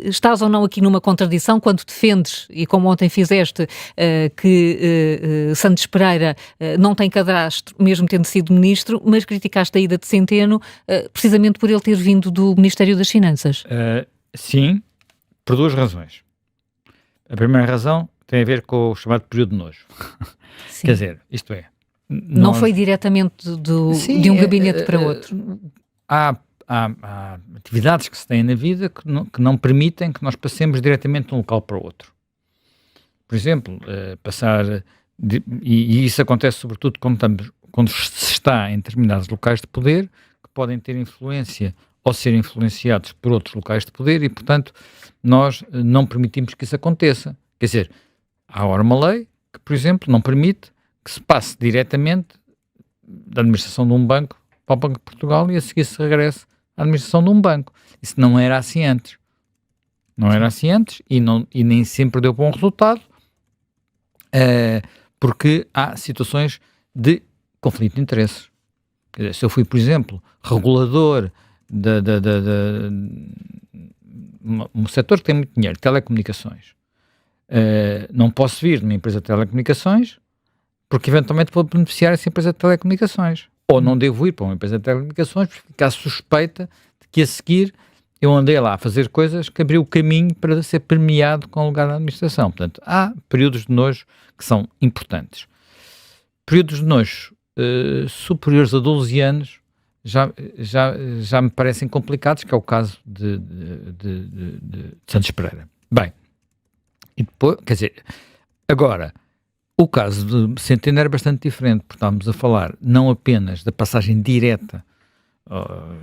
estás ou não aqui numa contradição quando defendes, e como ontem fizeste, que Santos Pereira não tem cadastro, mesmo tendo sido ministro, mas criticaste a ida de Centeno, precisamente por ele ter vindo do Ministério das Finanças? Sim, por duas razões. A primeira razão tem a ver com o chamado período de nojo. Quer dizer, isto é... Não foi diretamente de um gabinete para outro? Há atividades que se têm na vida que não permitem que nós passemos diretamente de um local para o outro. Por exemplo, e isso acontece sobretudo quando se está em determinados locais de poder que podem ter influência ou ser influenciados por outros locais de poder e, portanto, nós não permitimos que isso aconteça. Quer dizer, há agora uma lei que, por exemplo, não permite que se passe diretamente da administração de um banco para o Banco de Portugal e a seguir se regresse à administração de um banco. Isso não era assim antes. Não era assim antes e nem sempre deu bom resultado, porque há situações de conflito de interesses. Quer dizer, se eu fui, por exemplo, regulador um setor que tem muito dinheiro, telecomunicações, não posso vir numa empresa de telecomunicações porque eventualmente vou beneficiar essa empresa de telecomunicações. Ou não devo ir para uma empresa de telecomunicações porque ficar suspeita de que a seguir eu andei lá a fazer coisas que abriu o caminho para ser premiado com o lugar da administração. Portanto, há períodos de nojo que são importantes. Períodos de nojo superiores a 12 anos já me parecem complicados, que é o caso de Santos Pereira. Bem, e depois, quer dizer, agora, o caso de Centeno era bastante diferente, porque estávamos a falar não apenas da passagem direta,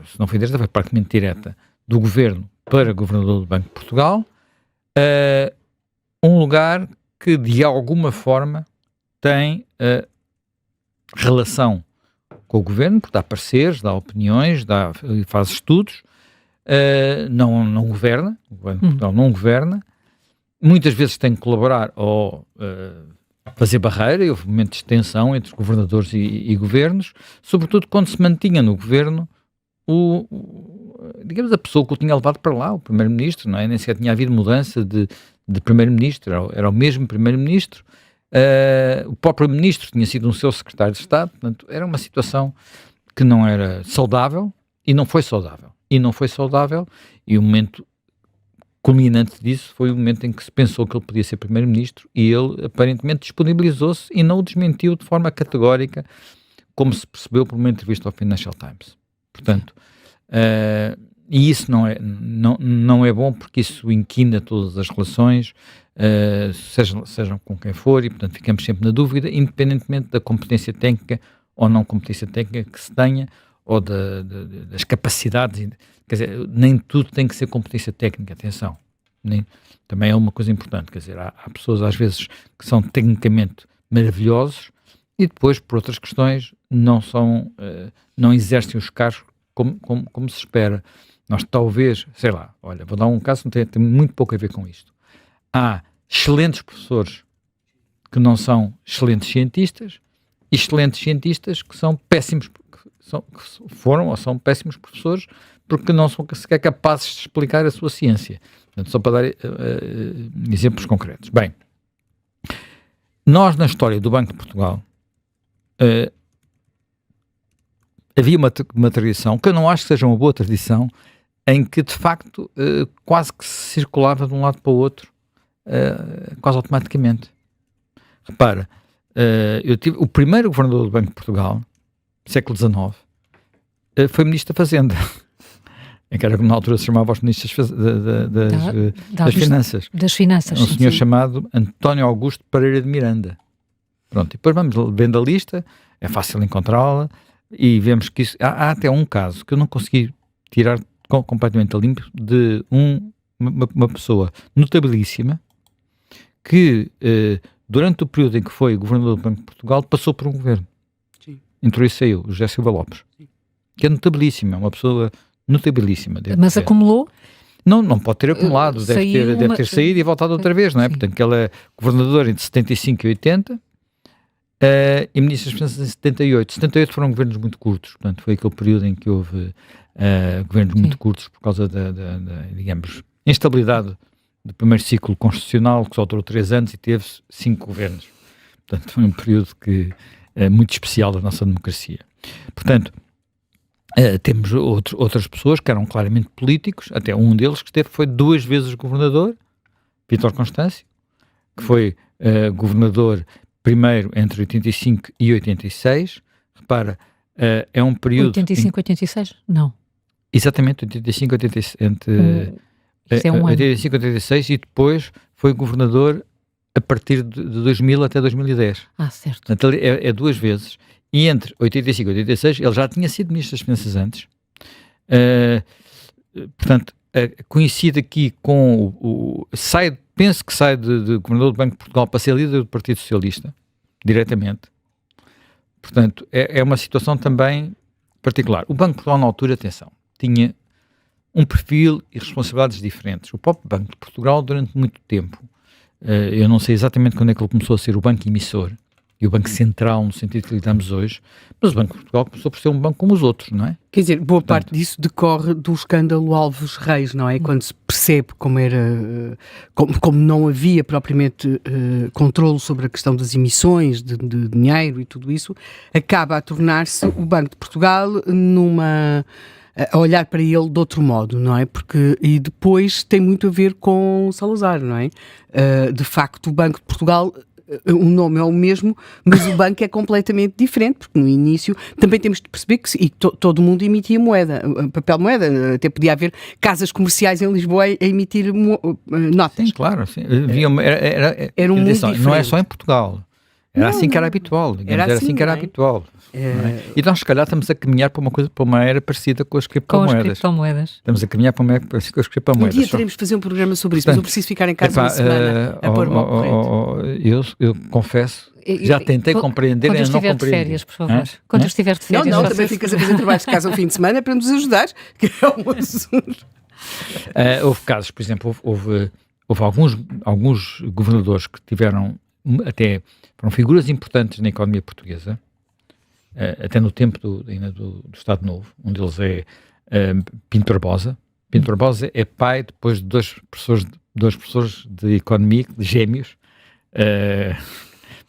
se não foi direta, foi praticamente direta, do governo para governador do Banco de Portugal, um lugar que de alguma forma tem relação com o governo, porque dá pareceres, dá opiniões, faz estudos, não governa, o Banco de Portugal não governa, muitas vezes tem que colaborar ou fazer barreira, e houve momentos de tensão entre governadores e governos, sobretudo quando se mantinha no governo digamos, a pessoa que o tinha levado para lá, o primeiro-ministro, não é? Nem sequer tinha havido mudança de primeiro-ministro, era o mesmo primeiro-ministro, o próprio ministro tinha sido um seu secretário de Estado, portanto, era uma situação que não era saudável, e não foi saudável, e o momento culminante disso foi o momento em que se pensou que ele podia ser primeiro-ministro, e ele aparentemente disponibilizou-se e não o desmentiu de forma categórica, como se percebeu por uma entrevista ao Financial Times. Portanto, e isso não é bom, porque isso inquina todas as relações, sejam com quem for, e portanto ficamos sempre na dúvida, independentemente da competência técnica ou não competência técnica que se tenha, ou das capacidades. Quer dizer, nem tudo tem que ser competência técnica, atenção. Também é uma coisa importante, quer dizer, há pessoas às vezes que são tecnicamente maravilhosos e depois, por outras questões, não exercem os cargos como se espera. Nós talvez, sei lá, olha, vou dar um caso que tem muito pouco a ver com isto. Há excelentes professores que não são excelentes cientistas e excelentes cientistas que são péssimos, que foram ou são péssimos professores porque não são sequer capazes de explicar a sua ciência. Portanto, só para dar exemplos concretos. Bem, nós na história do Banco de Portugal havia uma tradição, que eu não acho que seja uma boa tradição, em que de facto quase que se circulava de um lado para o outro, quase automaticamente. Repara, eu tive o primeiro governador do Banco de Portugal, século XIX, foi Ministro da Fazenda, em que era, na altura se chamava os Ministros das Finanças. Das Finanças, um senhor chamado António Augusto Pereira de Miranda. Pronto, e depois vamos vendo a lista, é fácil encontrá-la, e vemos que isso, há até um caso que eu não consegui tirar completamente a limpo, de uma pessoa notabilíssima que durante o período em que foi governador do Banco de Portugal passou por um governo. Sim. Entrou e saiu, o José Silva Lopes. Sim. Que é notabilíssima, uma pessoa notabilíssima. Mas acumulou? Não pode ter acumulado, deve ter saído e voltado outra vez, não é? Sim. Portanto, que ela é governadora entre 75 e 80, e ministro das Finanças em 78. 78 foram governos muito curtos, portanto foi aquele período em que houve governos muito curtos por causa digamos, instabilidade do primeiro ciclo constitucional, que só durou 3 anos e teve 5 governos. Portanto, foi um período que é muito especial da nossa democracia. Portanto, temos outras pessoas que eram claramente políticos, até um deles que foi 2 vezes governador, Vítor Constâncio, que foi governador primeiro entre 85 e 86. Repara, é um período... 85, 86? Não. Exatamente, 85, 86, Isso é um ano. 85, 86, e depois foi governador a partir de 2000 até 2010. Certo. Portanto, é 2 vezes. E entre 85 e 86, ele já tinha sido Ministro das Finanças antes. Portanto, coincide aqui com penso que sai de governador do Banco de Portugal para ser líder do Partido Socialista, diretamente. Portanto, é uma situação também particular. O Banco de Portugal, na altura, atenção, tinha um perfil e responsabilidades diferentes. O próprio Banco de Portugal, durante muito tempo, eu não sei exatamente quando é que ele começou a ser o banco emissor e o banco central, no sentido que lidamos hoje, mas o Banco de Portugal começou por ser um banco como os outros, não é? Quer dizer, boa parte disso decorre do escândalo Alves Reis, não é? Quando se percebe como não havia propriamente controle sobre a questão das emissões de dinheiro e tudo isso, acaba a tornar-se o Banco de Portugal a olhar para ele de outro modo, não é? E depois tem muito a ver com Salazar, não é? De facto, o Banco de Portugal, o nome é o mesmo, mas o banco é completamente diferente, porque no início também temos de perceber que todo mundo emitia moeda, papel moeda, até podia haver casas comerciais em Lisboa a emitir notas. Sim, claro. Sim. Era um mundo diferente. Não é só em Portugal. Era assim que era habitual. Era assim que era habitual. E nós, se calhar, estamos a caminhar para uma era parecida com as criptomoedas. Estamos a caminhar para uma era parecida com as criptomoedas. Um dia teremos de fazer um programa sobre isso, mas eu preciso ficar em casa uma semana a pôr-me ao corrente. Eu confesso, já tentei compreender e não compreendi. Quando estiver de férias, por favor. Quando estiver de férias. Não, também ficas a fazer trabalhos de casa um fim de semana para nos ajudar, que é um assunto. Houve casos, por exemplo, houve alguns governadores que tiveram foram figuras importantes na economia portuguesa, até no tempo do Estado Novo. Um deles é Pinto Barbosa. Pinto Barbosa é pai depois de dois professores de economia, de gêmeos,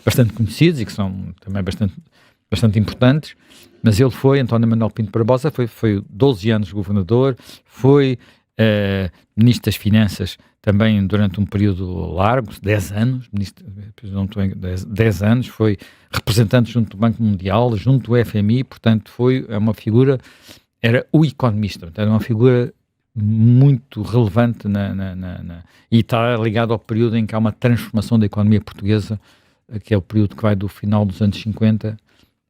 bastante conhecidos e que são também bastante importantes, mas António Manuel Pinto Barbosa foi 12 anos governador, foi Ministro das Finanças também durante um período largo, 10 anos, 10 anos, foi representante junto do Banco Mundial, junto do FMI, portanto era o economista, portanto, era uma figura muito relevante e está ligado ao período em que há uma transformação da economia portuguesa, que é o período que vai do final dos anos 50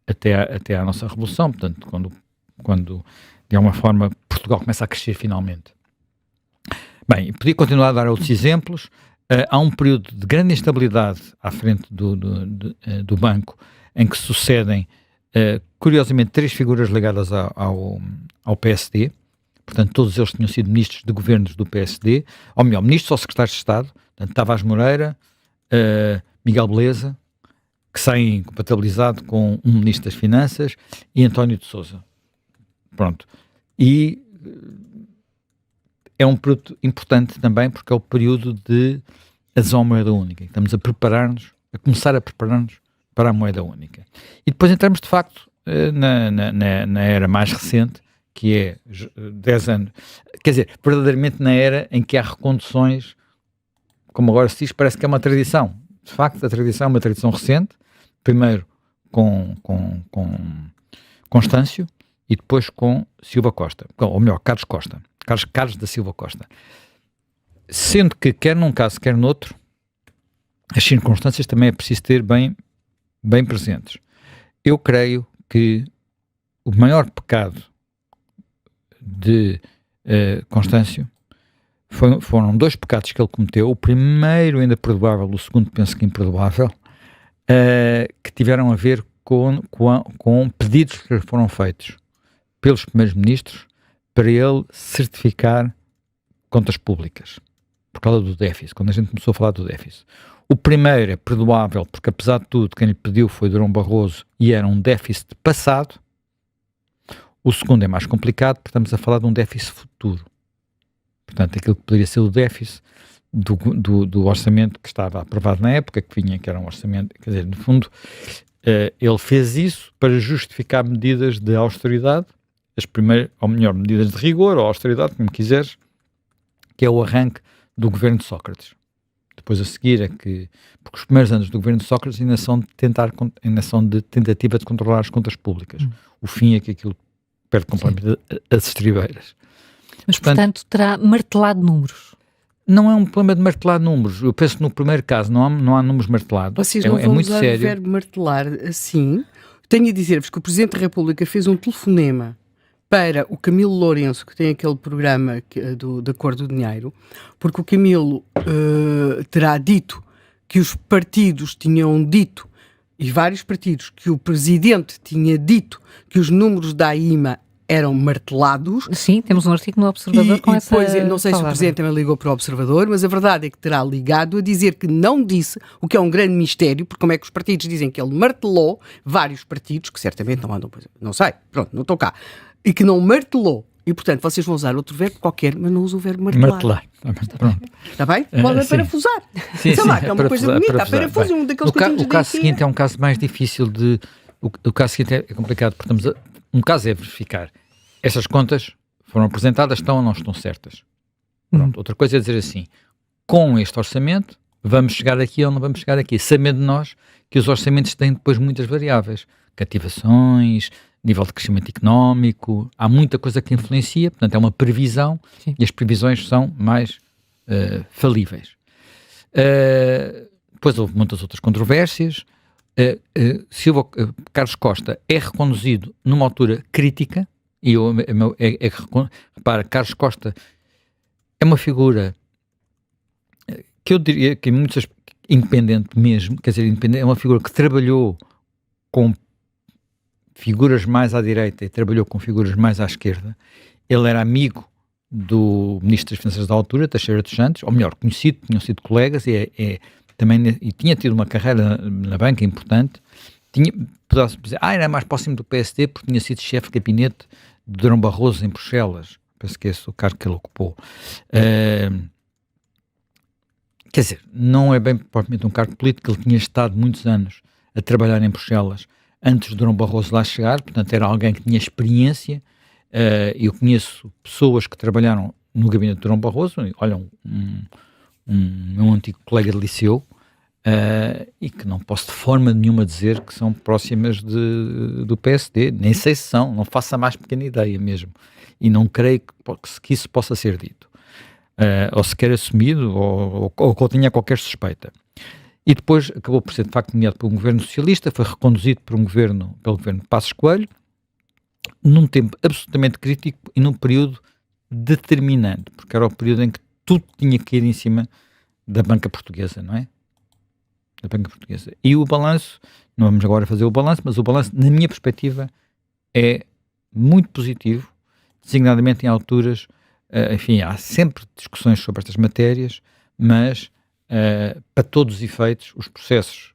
até à nossa Revolução, portanto, quando de alguma forma Portugal começa a crescer finalmente. Bem, podia continuar a dar outros exemplos. Há um período de grande instabilidade à frente do banco, em que sucedem, curiosamente, 3 figuras ligadas ao PSD. Portanto, todos eles tinham sido ministros de governos do PSD, ou melhor, ministros ou secretários de Estado. Portanto, Tavares Moreira, Miguel Beleza, que saem compatibilizado com um ministro das Finanças, e António de Sousa. Pronto. E é um período importante também, porque é o período de adesão à moeda única. Estamos a começar a preparar-nos para a moeda única. E depois entramos, de facto, na era mais recente, que é 10 anos. Quer dizer, verdadeiramente na era em que há reconduções, como agora se diz, parece que é uma tradição. De facto, a tradição é uma tradição recente, primeiro com Constâncio e depois com Silva Costa, ou melhor, Carlos Costa. Carlos da Silva Costa. Sendo que, quer num caso, quer noutro, as circunstâncias também é preciso ter bem presentes. Eu creio que o maior pecado de Constâncio foram 2 pecados que ele cometeu. O primeiro ainda perdoável, o segundo penso que imperdoável, que tiveram a ver com pedidos que foram feitos pelos primeiros ministros para ele certificar contas públicas, por causa do déficit, quando a gente começou a falar do déficit. O primeiro é perdoável, porque apesar de tudo, quem lhe pediu foi Durão Barroso e era um déficit passado. O segundo é mais complicado, porque estamos a falar de um déficit futuro. portanto, aquilo que poderia ser o déficit do orçamento que estava aprovado na época, que era um orçamento, quer dizer, no fundo, ele fez isso para justificar medidas de austeridade, ou melhor, medidas de rigor ou austeridade, como quiseres, que é o arranque do governo de Sócrates. Depois a seguir porque os primeiros anos do governo de Sócrates ainda são de tentativa de controlar as contas públicas. O fim é que aquilo perde completamente as estribeiras. Mas, portanto, terá martelado números. Não é um problema de martelar números. Eu penso que no primeiro caso não há números martelados. Vocês não vão muito usar sério. o verbo martelar assim. Tenho a dizer-vos que o Presidente da República fez um telefonema para o Camilo Lourenço, que tem aquele programa da Cor do Dinheiro, porque o Camilo terá dito que os partidos tinham dito, e vários partidos, que o Presidente tinha dito que os números da AIMA eram martelados. Sim, temos um artigo no Observador com essa depois, não sei se o Presidente também ligou para o Observador, mas a verdade é que terá ligado a dizer que não disse, o que é um grande mistério, porque como é que os partidos dizem que ele martelou, vários partidos, que certamente não andam, não sei, pronto, não estou cá, e que não martelou. E, portanto, vocês vão usar outro verbo qualquer, mas não usam o verbo martelar. Martelar. Pronto. Está bem? Podem parafusar. Sim, Sei lá, que é uma coisa bonita. A parafuso é um daqueles cantinhos o caso seguinte é um caso mais difícil de... O caso seguinte é complicado, porque um caso é verificar. Estas contas foram apresentadas, estão ou não estão certas. Pronto. Outra coisa é dizer assim, com este orçamento, vamos chegar aqui ou não vamos chegar aqui, sabendo nós que os orçamentos têm depois muitas variáveis. Cativações, nível de crescimento económico, há muita coisa que influencia, portanto é uma previsão. Sim. E as previsões são mais falíveis. Depois houve muitas outras controvérsias. Carlos Costa é reconduzido numa altura crítica, e repara, Carlos Costa é uma figura que eu diria que muitas independente mesmo, quer dizer, independente, é uma figura que trabalhou com figuras mais à direita e trabalhou com figuras mais à esquerda. Ele era amigo do Ministro das Finanças da altura, Teixeira dos Santos, ou melhor, conhecido, tinham sido colegas e tinha tido uma carreira na banca importante. Podia-se dizer, era mais próximo do PSD porque tinha sido chefe de gabinete de Durão Barroso em Bruxelas. Penso que esse é o cargo que ele ocupou. Quer dizer, não é bem propriamente um cargo político, ele tinha estado muitos anos a trabalhar em Bruxelas antes de Durão Barroso lá chegar, portanto era alguém que tinha experiência. Eu conheço pessoas que trabalharam no gabinete de Durão Barroso, olha, um antigo colega de liceu, e que não posso de forma nenhuma dizer que são próximas do PSD, nem sei se são, não faço a mais pequena ideia mesmo, e não creio que isso possa ser dito, ou sequer assumido, ou que eu tenha qualquer suspeita. E depois acabou por ser de facto nomeado por um governo socialista, foi reconduzido pelo governo de Passos Coelho, num tempo absolutamente crítico e num período determinante, porque era o período em que tudo tinha que ir em cima da banca portuguesa, não é? Da banca portuguesa. E o balanço, não vamos agora fazer o balanço, mas o balanço, na minha perspectiva, é muito positivo, designadamente em alturas, enfim, há sempre discussões sobre estas matérias, mas para todos os efeitos, os processos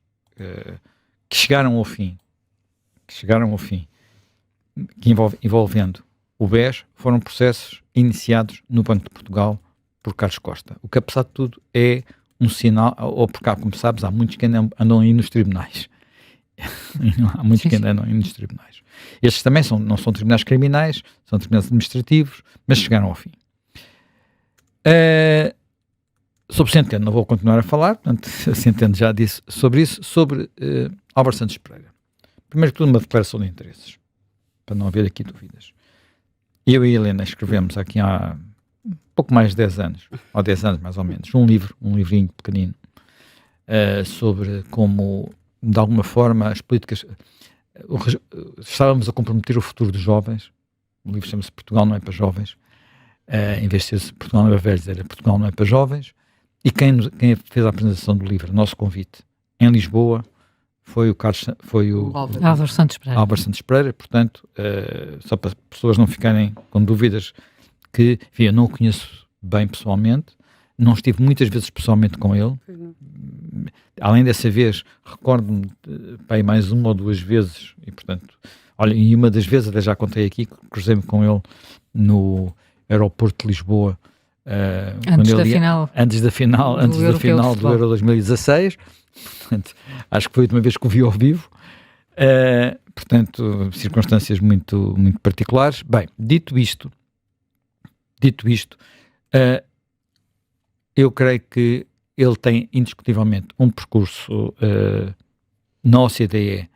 que chegaram ao fim, envolvendo o BES, foram processos iniciados no Banco de Portugal por Carlos Costa. O que, apesar de tudo, é um sinal, ou porque, como sabes, há muitos que andam aí nos tribunais. Há muitos que andam aí nos tribunais. Estes também não são tribunais criminais, são tribunais administrativos, mas chegaram ao fim. Sobre Centeno não vou continuar a falar, portanto, Centeno já disse sobre isso, sobre Álvaro Santos Pereira. Primeiro que tudo, uma declaração de interesses, para não haver aqui dúvidas. Eu e a Helena escrevemos aqui há pouco mais de 10 anos, ou 10 anos mais ou menos, um livrinho pequenino, sobre como, de alguma forma, as políticas... estávamos a comprometer o futuro dos jovens. O livro chama-se Portugal não é para jovens. Em vez de ser Portugal não é para velhos, era Portugal não é para jovens. E quem fez a apresentação do livro, nosso convite, em Lisboa, foi o Álvaro Santos Pereira. Álvaro Santos Pereira, portanto, só para as pessoas não ficarem com dúvidas, que, enfim, eu não o conheço bem pessoalmente, não estive muitas vezes pessoalmente com ele. Além dessa vez, recordo-me bem mais uma ou duas vezes, e portanto, olha, e uma das vezes, até já contei aqui, cruzei-me com ele no aeroporto de Lisboa, Antes da final do Euro 2016, portanto, acho que foi a última vez que o vi ao vivo, portanto, circunstâncias muito, muito particulares. Bem, dito isto, eu creio que ele tem indiscutivelmente um percurso na OCDE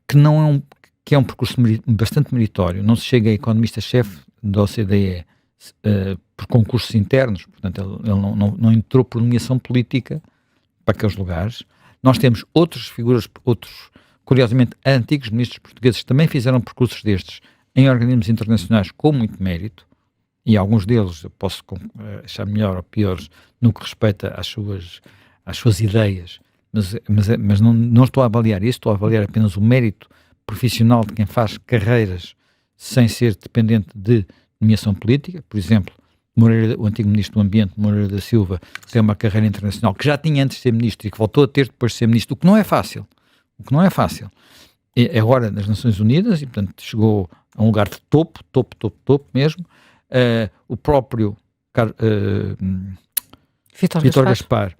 que é um percurso bastante meritório. Não se chega a economista-chefe da OCDE por concursos internos, portanto ele não entrou por nomeação política para aqueles lugares. Nós temos outras figuras, curiosamente antigos ministros portugueses que também fizeram percursos destes em organismos internacionais com muito mérito, e alguns deles eu posso achar melhor ou piores no que respeita às suas ideias, mas não estou a avaliar isso, estou a avaliar apenas o mérito profissional de quem faz carreiras sem ser dependente de nomeação política. Por exemplo, o antigo ministro do Ambiente, Moreira da Silva, tem uma carreira internacional que já tinha antes de ser ministro e que voltou a ter depois de ser ministro, o que não é fácil. É agora nas Nações Unidas e, portanto, chegou a um lugar de topo mesmo. O próprio Vítor Gaspar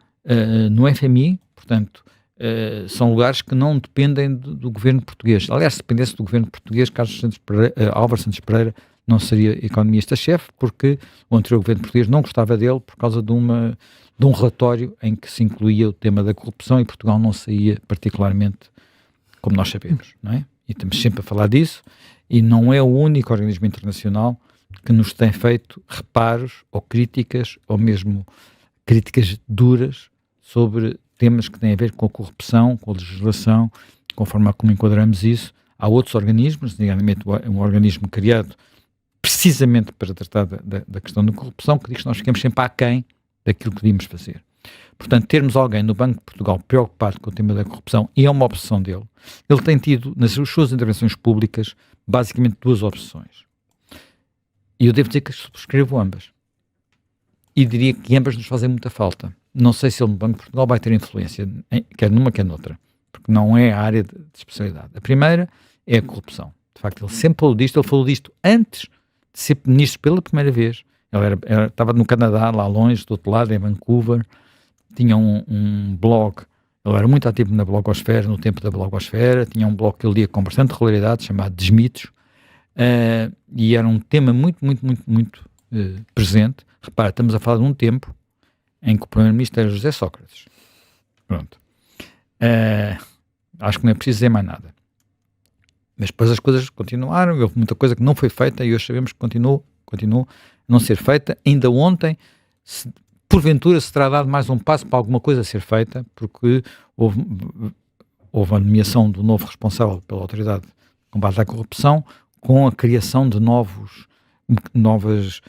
no FMI, portanto, são lugares que não dependem do governo português. Aliás, se dependesse do governo português, Álvaro Santos Pereira não seria economista-chefe, porque o anterior governo português não gostava dele por causa de um relatório em que se incluía o tema da corrupção e Portugal não saía particularmente, como nós sabemos, não é? E estamos sempre a falar disso, e não é o único organismo internacional que nos tem feito reparos ou críticas, ou mesmo críticas duras sobre temas que têm a ver com a corrupção, com a legislação, com a forma como enquadramos isso. Há outros organismos, nomeadamente um organismo criado precisamente para tratar da questão da corrupção, que diz que nós ficamos sempre aquém daquilo que devíamos fazer. Portanto, termos alguém no Banco de Portugal preocupado com o tema da corrupção, e é uma obsessão dele, ele tem tido nas suas intervenções públicas basicamente duas obsessões. E eu devo dizer que subscrevo ambas. E diria que ambas nos fazem muita falta. Não sei se ele no Banco de Portugal vai ter influência, quer numa, quer noutra, porque não é a área de especialidade. A primeira é a corrupção. De facto, ele sempre falou disto antes de ser ministro pela primeira vez. Ele estava no Canadá, lá longe, do outro lado, em Vancouver, tinha um blog, ele era muito ativo na blogosfera, no tempo da blogosfera, tinha um blog que ele lia com bastante regularidade, chamado Desmitos, e era um tema muito presente. Repara, estamos a falar de um tempo em que o primeiro-ministro era José Sócrates. Pronto. Acho que não é preciso dizer mais nada. Mas depois as coisas continuaram, e houve muita coisa que não foi feita, e hoje sabemos que continuou a não ser feita. Ainda ontem, porventura, se terá dado mais um passo para alguma coisa ser feita, porque houve a nomeação do novo responsável pela Autoridade de Combate à Corrupção, com a criação de novas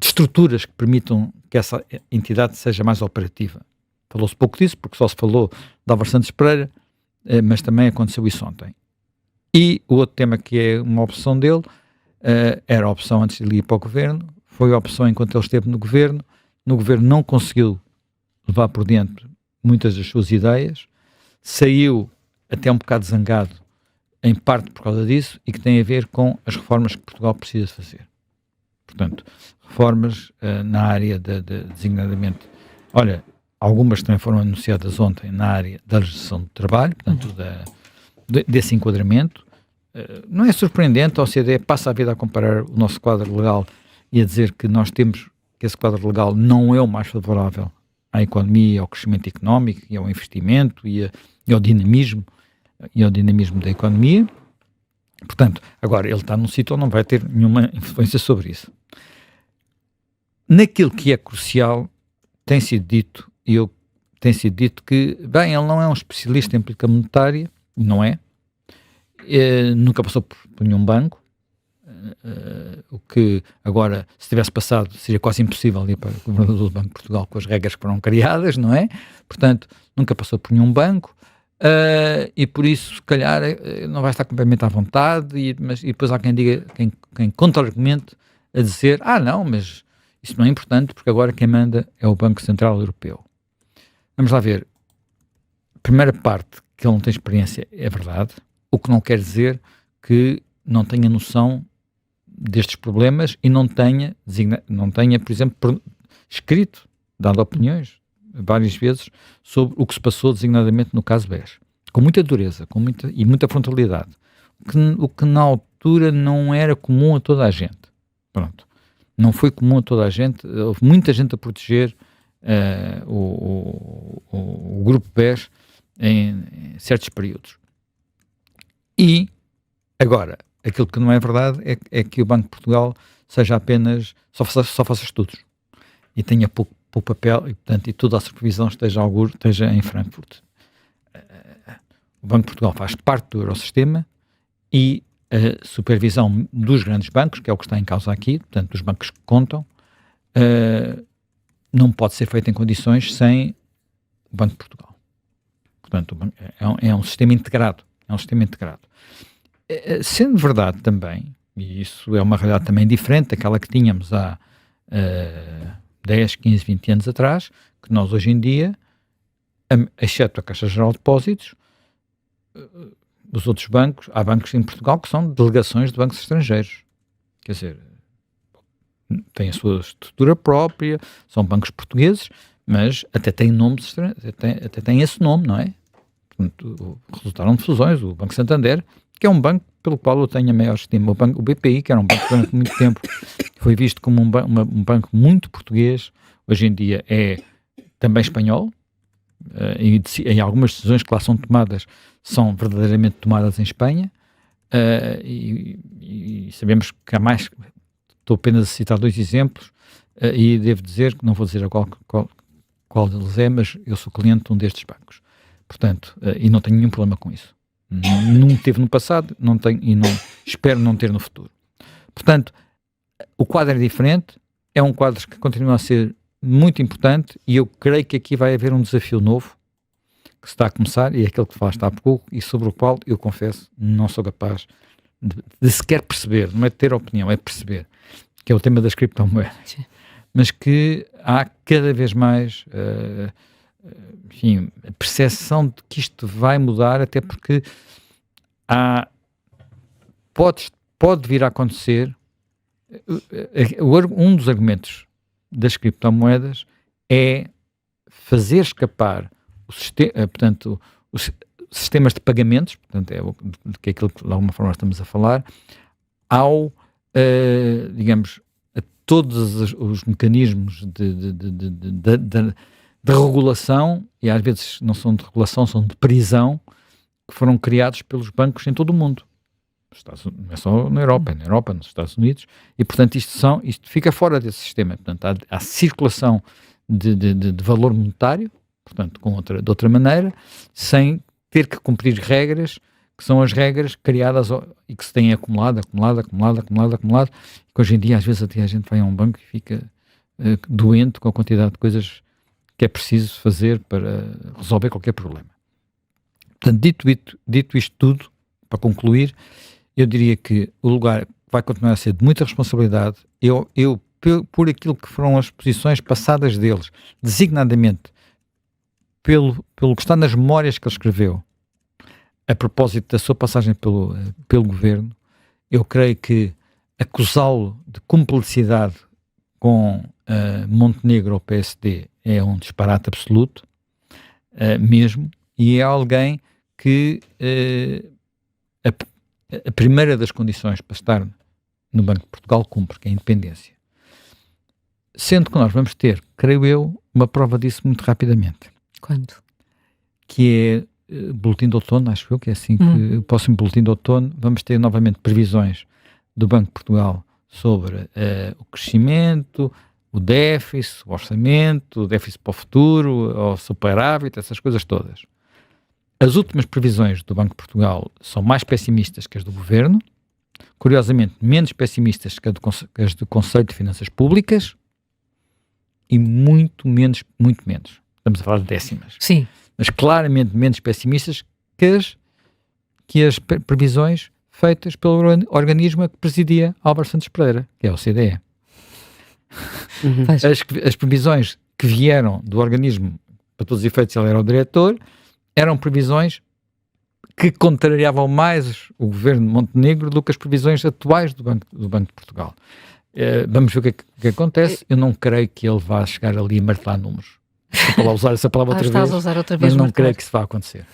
estruturas que permitam que essa entidade seja mais operativa. Falou-se pouco disso, porque só se falou de Álvaro Santos Pereira, mas também aconteceu isso ontem. E o outro tema que é uma opção dele, era a opção antes de ele ir para o governo, foi a opção enquanto ele esteve no governo não conseguiu levar por diante muitas das suas ideias, saiu até um bocado zangado, em parte por causa disso, e que tem a ver com as reformas que Portugal precisa fazer. Portanto, reformas na área designadamente, olha, algumas também foram anunciadas ontem na área da legislação do trabalho, portanto, desse enquadramento. Não é surpreendente, a OCDE passa a vida a comparar o nosso quadro legal e a dizer que nós temos, que esse quadro legal não é o mais favorável à economia, ao crescimento económico e ao investimento e ao dinamismo da economia. Portanto, agora ele está num sítio onde não vai ter nenhuma influência sobre isso. Naquilo que é crucial, tem sido dito que, bem, ele não é um especialista em política monetária, não é, nunca passou por nenhum banco, o que agora, se tivesse passado, seria quase impossível ir para o governador do Banco de Portugal com as regras que foram criadas, não é? Portanto, nunca passou por nenhum banco, e por isso, se calhar, não vai estar completamente à vontade, e depois há quem diga, quem contra-argumente a dizer, não, mas isso não é importante, porque agora quem manda é o Banco Central Europeu. Vamos lá ver. A primeira parte, que ele não tem experiência, é verdade, o que não quer dizer que não tenha noção destes problemas e não tenha, por exemplo, escrito, dado opiniões várias vezes sobre o que se passou designadamente no caso BES. Com muita dureza e muita frontalidade. O que na altura não era comum a toda a gente. Pronto. Não foi comum a toda a gente. Houve muita gente a proteger o grupo BES em certos períodos. E, agora, aquilo que não é verdade é que o Banco de Portugal seja apenas, só faça estudos e tenha pouco papel e, portanto, toda a supervisão esteja em Frankfurt. O Banco de Portugal faz parte do Eurosistema e a supervisão dos grandes bancos, que é o que está em causa aqui, portanto, dos bancos que contam, não pode ser feita em condições sem o Banco de Portugal. Portanto, é um sistema integrado. Sendo verdade também, e isso é uma realidade também diferente daquela que tínhamos há 10, 15, 20 anos atrás, que nós hoje em dia, exceto a Caixa Geral de Depósitos, os outros bancos, há bancos em Portugal que são delegações de bancos estrangeiros. Quer dizer, têm a sua estrutura própria, são bancos portugueses, mas até têm nomes estrangeiros, até têm esse nome, não é? Portanto, resultaram de fusões. O Banco Santander, que é um banco pelo qual eu tenho a maior estima, o BPI, que era um banco durante muito tempo, foi visto como um banco muito português, hoje em dia é também espanhol, e algumas decisões que lá são tomadas são verdadeiramente tomadas em Espanha, e sabemos que há mais. Estou apenas a citar 2 exemplos, e devo dizer, que não vou dizer qual deles é, mas eu sou cliente de um destes bancos. Portanto, e não tenho nenhum problema com isso. Não teve no passado, não tenho, e não espero não ter no futuro. Portanto, o quadro é diferente, é um quadro que continua a ser muito importante, e eu creio que aqui vai haver um desafio novo que se está a começar, e é aquele que falaste há pouco, e sobre o qual eu confesso não sou capaz de sequer perceber, não é ter opinião, é perceber, que é o tema das criptomoedas. Mas que há cada vez mais enfim, a percepção de que isto vai mudar, até porque pode vir a acontecer. Um dos argumentos das criptomoedas é fazer escapar portanto, os sistemas de pagamentos, portanto, que é aquilo que de alguma forma estamos a falar, digamos, a todos os mecanismos de regulação, e às vezes não são de regulação, são de prisão, que foram criados pelos bancos em todo o mundo. Não é só na Europa, é na Europa, nos Estados Unidos, e portanto isto fica fora desse sistema. Portanto, há circulação de valor monetário, portanto, de outra maneira, sem ter que cumprir regras, que são as regras criadas e que se têm acumulado, que hoje em dia às vezes até a gente vai a um banco e fica doente com a quantidade de coisas que é preciso fazer para resolver qualquer problema. Portanto, dito isto tudo, para concluir, eu diria que o lugar vai continuar a ser de muita responsabilidade. Por aquilo que foram as posições passadas deles, designadamente pelo que está nas memórias que ele escreveu, a propósito da sua passagem pelo governo, eu creio que acusá-lo de cumplicidade com Montenegro ou PSD é um disparate absoluto, mesmo, e é alguém que a primeira das condições para estar no Banco de Portugal cumpre, que é a independência. Sendo que nós vamos ter, creio eu, uma prova disso muito rapidamente. Quando? Que é boletim de outono, acho eu, que é assim que o próximo boletim de outono vamos ter novamente previsões do Banco de Portugal sobre o crescimento, o déficit, o orçamento, o déficit para o futuro, o superávit, essas coisas todas. As últimas previsões do Banco de Portugal são mais pessimistas que as do Governo, curiosamente menos pessimistas que as do Conselho de Finanças Públicas e muito menos, estamos a falar de décimas. Sim. Mas claramente menos pessimistas que as previsões feitas pelo organismo que presidia Álvaro Santos Pereira, que é o OCDE. As previsões que vieram do organismo, para todos os efeitos ele era o diretor, eram previsões que contrariavam mais o governo de Montenegro do que as previsões atuais do Banco de Portugal. Vamos ver o que acontece. Eu não creio que ele vá chegar ali a martelar números. Vou usar essa palavra outra vez, Estás a usar outra vez, mas não martelar. creio que isso vá acontecer.